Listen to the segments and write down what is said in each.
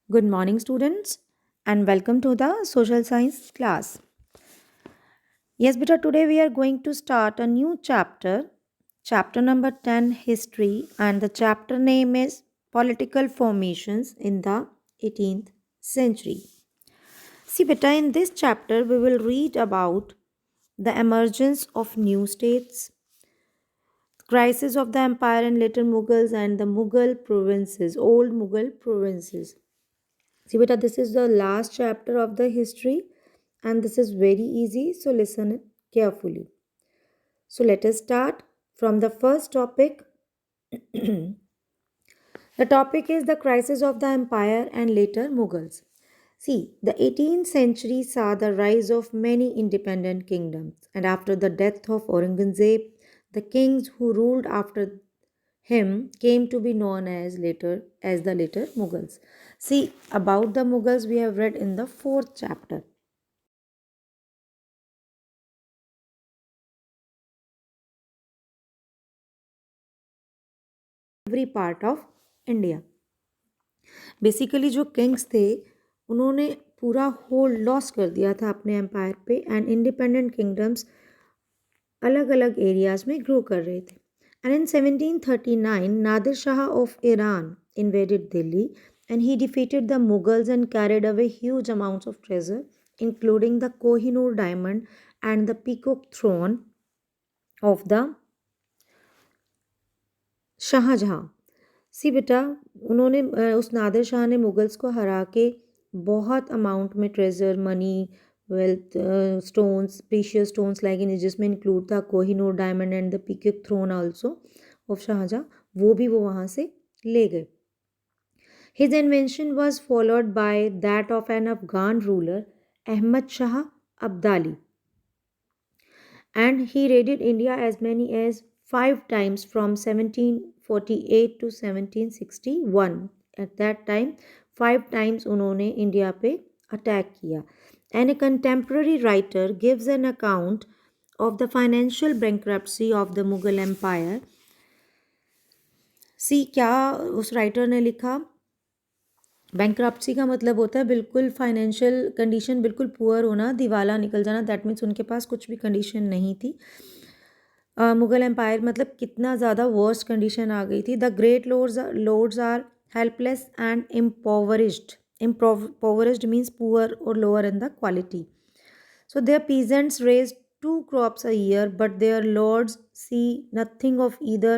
Good morning, students, and welcome to the social science class. Yes, beta, today we are going to start a new chapter, chapter number 10, History, and the chapter name is Political Formations in the 18th Century. See, beta, in this chapter, we will read about the emergence of new states, crisis of the empire and later Mughals, and the Mughal provinces, old Mughal provinces. See, beta, this is the last chapter of the history and this is very easy, so listen it carefully. So, let us start from the first topic. The topic is the crisis of the empire and later Mughals. See, the 18th century saw the rise of many independent kingdoms, and after the death of Aurangzeb, the kings who ruled after him came to be known as the later Mughals. See, about the Mughals we have read in the fourth chapter. Every part of India basically जो Kings थे उन्होंने पूरा hold loss कर दिया था अपने empire पे and independent kingdoms अलग अलग एरियाज में ग्रो कर रहे थे and in 1739 Nadir Shah of Iran invaded Delhi and he defeated the Mughals and carried away huge amounts of treasure including the Kohinoor diamond and the peacock throne of the Shahjahan see बेटा उन्होंने उस नादिर शाह ने मुगल्स को हरा के बहुत अमाउंट में treasure money wealth stones precious stones like in जिसमें इंक्लूड था Kohinoor diamond and the peacock throne also of Shahjahan वो वहाँ से ले गए his invention was followed by that of an Afghan ruler Ahmad Shah Abdali and he raided India as many as 5 times from 1748 to 1761. At that time, 5 times उन्होंने India पे attack किया. And a contemporary writer gives an account of the financial bankruptcy of the Mughal Empire. See क्या उस writer ने लिखा bankruptcy का मतलब होता है बिल्कुल फाइनेंशियल कंडीशन बिल्कुल पुअर होना दिवाला निकल जाना दैट मीन्स उनके पास कुछ भी कंडीशन नहीं थी मुगल एम्पायर मतलब कितना ज़्यादा वर्स्ट कंडीशन आ गई थी the great lords are helpless and impoverished means poor or lower in the quality so their peasants raise 2 crops a year but their lords see nothing of either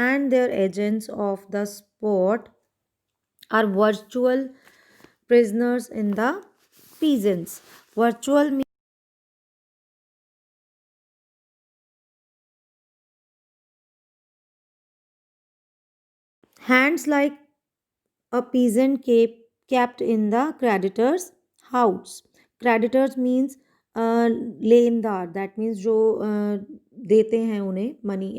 and their agents of the sport are virtual prisoners in the peasants. Virtual means hands like a peasant kept in the creditor's house. Creditors means लेनदार that means जो देते हैं उन्हें money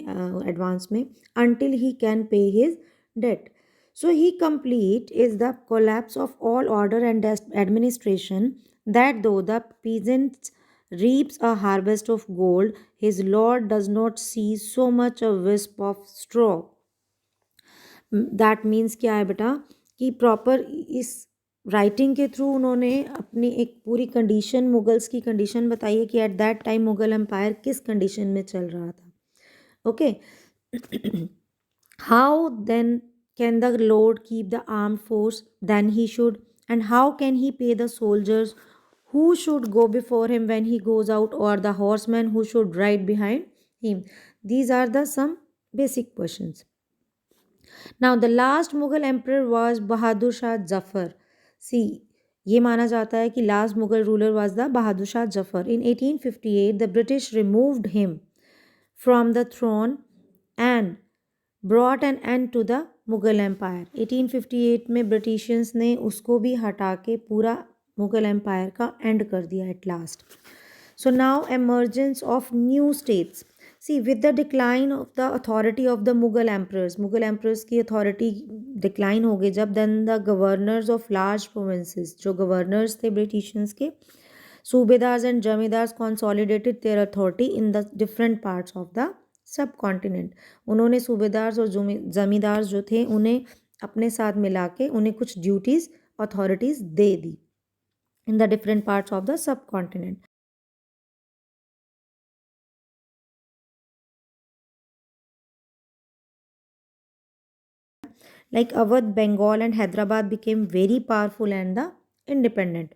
advance में until he can pay his debt. So he complete is the collapse of all order and administration that though the peasant reaps a harvest of gold, his lord does not see so much a wisp of straw. That means क्या है बेटा कि proper इस writing के through उन्होंने अपनी एक पूरी कंडीशन मुगल्स की कंडीशन बताई है कि at that time Mughal empire किस कंडीशन में चल रहा था okay how then can the lord keep the arm force then he should and how can he pay the soldiers who should go before him when he goes out or the horseman who should ride behind him these are the some basic questions. Now the last Mughal emperor was Bahadur Shah Zafar. See, ये माना जाता है कि last Mughal ruler was the Bahadur Shah Zafar. In 1858, the British removed him from the throne and brought an end to the Mughal Empire. 1858 में ब्रिटिशियंस ने उसको भी हटा के पूरा मुगल एम्पायर का एंड कर दिया at last. So now emergence of new states. See, with the decline of the authority of the Mughal emperors की authority decline हो गई जब then the governors of large provinces जो governors थे Britishans के सूबेदार्स and zamindars consolidated their authority in the different parts of the subcontinent. उन्होंने सूबेदार्स और जमींदार्स जो थे उन्हें अपने साथ मिला के उन्हें कुछ duties authorities they the in the different parts of the subcontinent. Like Awadh, Bengal, and Hyderabad became very powerful and the independent.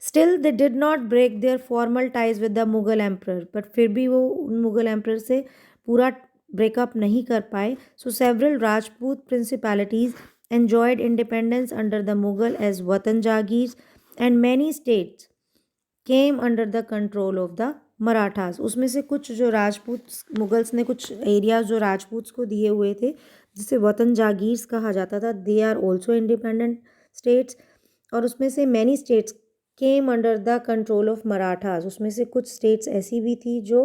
Still, they did not break their formal ties with the Mughal emperor. But फिर भी वो उन Mughal emperor से पूरा breakup नहीं कर पाए. So several Rajput principalities enjoyed independence under the Mughal as Watan Jagirs, and many states came under the control of the Marathas. उसमें से कुछ जो राजपूत मुगल्स ने कुछ एरियाज जो राजपूत्स को दिए हुए थे जिसे वतन जागीर्स कहा जाता था, they are also independent states. और उसमें से many states came under the control of Marathas. उसमें से कुछ स्टेट्स ऐसी भी थी जो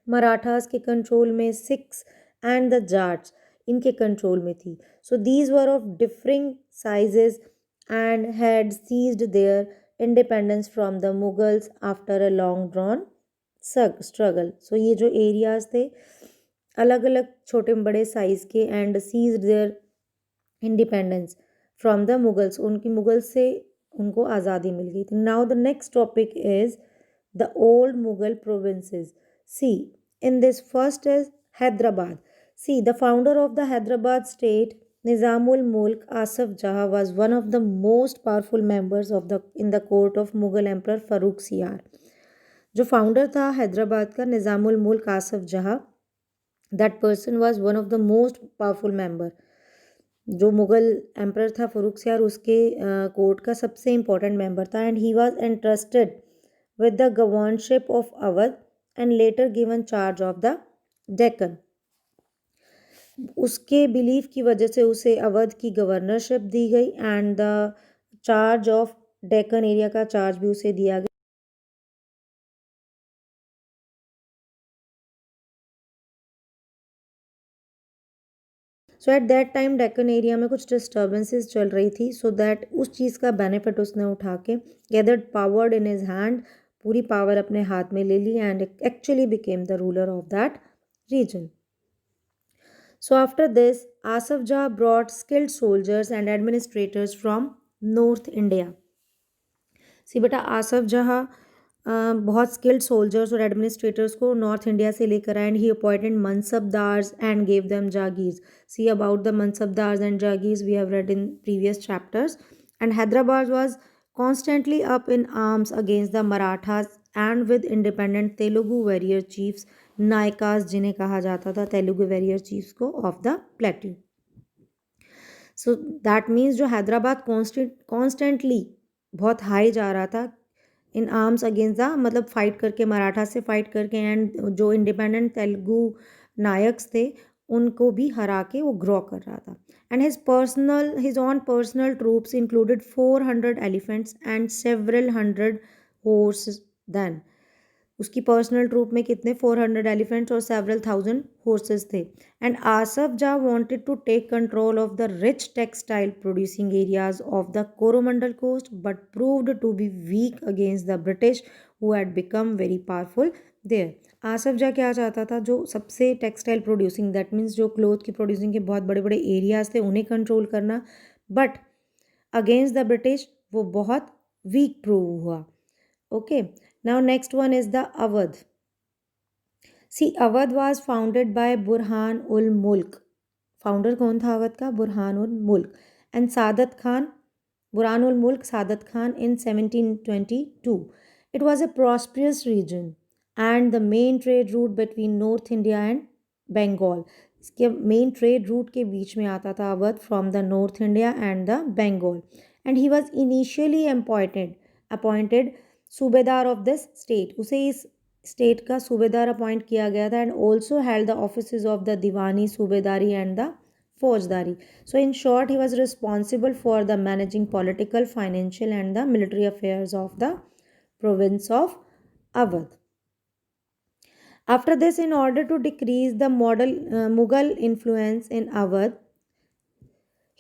मराठास के कंट्रोल में, सिख्स एंड द जाट्स इनके कंट्रोल में थी. So these were of differing sizes and had seized their independence from the Mughals after a long drawn struggle. So ये जो एरियाज थे अलग अलग छोटे बड़े साइज़ के and seized their independence from the Mughals. उनकी मुगल्स से उनको आज़ादी मिल गई थी. Now the next topic is the old Mughal provinces. See in this first is Hyderabad. See, the founder of the Hyderabad state, Nizamul Mulk Asif Jaha, was one of the most powerful members of the in the court of Mughal Emperor Farooq Siyar. जो founder था हैदराबाद का, निज़ामुल मुल्क आसिफ जहाँ, that person was one of the most powerful member. जो Mughal emperor था फ़ारूक सियार, उसके court का सबसे इम्पोर्टेंट मेंबर था. And he was entrusted with the governorship of Awadh and later given charge of the Deccan. उसके बिलीफ की वजह से उसे अवध की गवर्नरशिप दी गई and the charge of Deccan area का चार्ज भी उसे दिया गया. So at that time Deccan area में कुछ डिस्टर्बेंसेस चल रही थी. सो दैट उस चीज़ का बेनिफिट उसने उठा के gathered power in his hand, पूरी पावर अपने हाथ में ले ली and actually became the ruler of that region. So after this, Asaf Jah brought skilled soldiers and administrators from North India. See बेटा आसफ जहाँ बहुत स्किल्ड सोल्जर्स और एडमिनिस्ट्रेटर्स को नॉर्थ इंडिया से लेकर आए. And he appointed mansabdars and gave them jagirs. See about the mansabdars and jagirs we have read in previous chapters. And Hyderabad was constantly up in arms against the Marathas and with independent Telugu warrior chiefs, Nayakas जिन्हें कहा जाता था, Telugu warrior chiefs को, of the plateau. So that means जो Hyderabad constantly बहुत high जा रहा था इन आर्म्स अगेंस्ट द, मतलब फाइट करके, मराठा से फाइट करके, एंड जो इंडिपेंडेंट तेलुगु नायक्स थे उनको भी हरा के वो ग्रो कर रहा था. And his own personal troops included 400 elephants and several hundred horse. Then उसकी पर्सनल ट्रूप में कितने 400 एलिफेंट्स और सेवरल थाउजेंड हॉर्सेस थे. And Asaf Jah wanted to take control of the rich textile producing areas of the Coromandel Coast but proved to be weak against the British who had become very powerful there. Asaf Jah क्या चाहता था, जो सबसे textile producing, that means जो cloth की producing के बहुत बड़े बड़े एरियाज थे उन्हें कंट्रोल करना, बट अगेंस्ट द ब्रिटिश वो बहुत वीक प्रूव हुआ. Okay, now next one is the Awadh. See, Awadh was founded by Burhan ul Mulk. Founder कौन था अवध का? बुरहान उल मुल्क. And Sadat Khan, Burhan ul Mulk Sadat Khan in 1722. It was a prosperous region and the main trade route between North India and Bengal. इसके main trade route के बीच में आता था Awadh from the North India and the Bengal. And he was initially appointed subedar of this state. उसे इस state का subedar appoint किया गया था. And also held the office of the diwani, subedari and the faujdari. So in short he was responsible for the managing political, financial and the military affairs of the province of Awadh. After this, in order to decrease the Mughal influence in Awadh,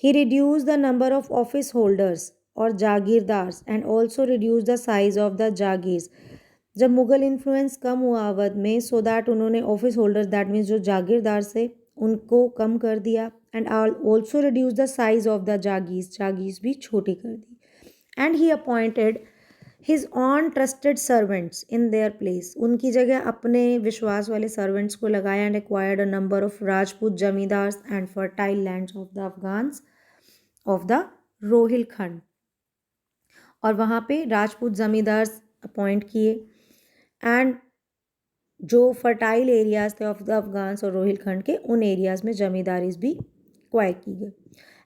he reduced the number of office holders or jagirdars and also reduced the size of the jagirs. जब Mughal influence कम हुआ अवध में, so that उन्होंने office holders, that means जो जागीरदार थे, उनको कम कर दिया. And also reduce the size of the jagirs भी छोटी कर दी. And he appointed his own trusted servants in their place. उनकी जगह अपने विश्वास वाले सर्वेंट्स को लगाया. And acquired a number of Rajput zamindars and fertile lands of the Afghans of the Rohilkhand. और वहाँ पे राजपूत जमींदार्स अपॉइंट किए. एंड जो फर्टाइल एरियाज थे ऑफ द अफगान्स और रोहिलखंड के, उन एरियाज में जमींदारीज भी क्वायर की गई.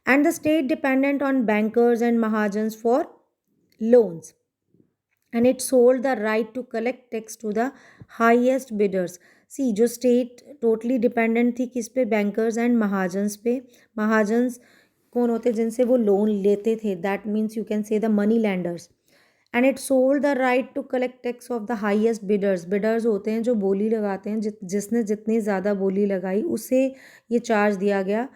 And the state dependent on bankers and mahajans for loans. And it sold the right to collect tax to the highest bidders. See, जो स्टेट टोटली डिपेंडेंट थी किस पे? बैंकर्स एंड महाजन्स पे. महाजन्स कौन होते? जिनसे वो लोन लेते थे. That means you can say the money lenders. And it sold the right to collect tax of the highest bidders. Bidders होते हैं जो बोली लगाते हैं. जिसने जितनी ज़्यादा बोली लगाई उसे ये चार्ज दिया गया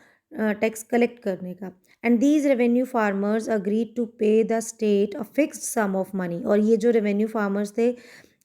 टैक्स कलेक्ट करने का. And these revenue farmers agreed to pay the state a fixed sum of money. और ये जो रेवेन्यू फार्मर्स थे,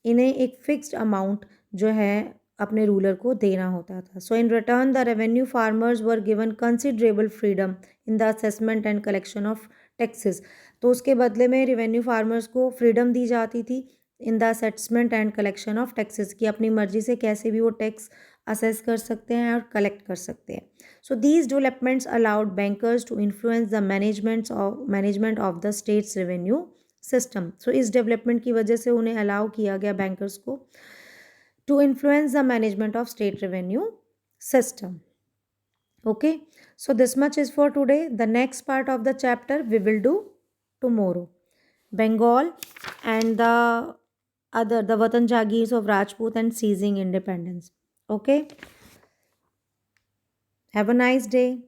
इन्हें एक फिक्स्ड अमाउंट जो है अपने रूलर को देना होता था. So in return the revenue farmers were given considerable freedom in the assessment and collection of taxes. तो उसके बदले में रेवेन्यू फार्मर्स को फ्रीडम दी जाती थी in the assessment and collection of taxes, की अपनी मर्जी से कैसे भी वो टैक्स असेस कर सकते हैं और कलेक्ट कर सकते हैं. So these developments allowed bankers to influence the management of the state's revenue system. So इस development की वजह से उन्हें allow किया गया bankers को to influence the management of state revenue system. Okay, so this much is for today. The next part of the chapter we will do tomorrow. Bengal and the Watan Jagirs of Rajput and seizing independence. Okay. Have a nice day.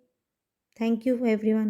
Thank you, everyone.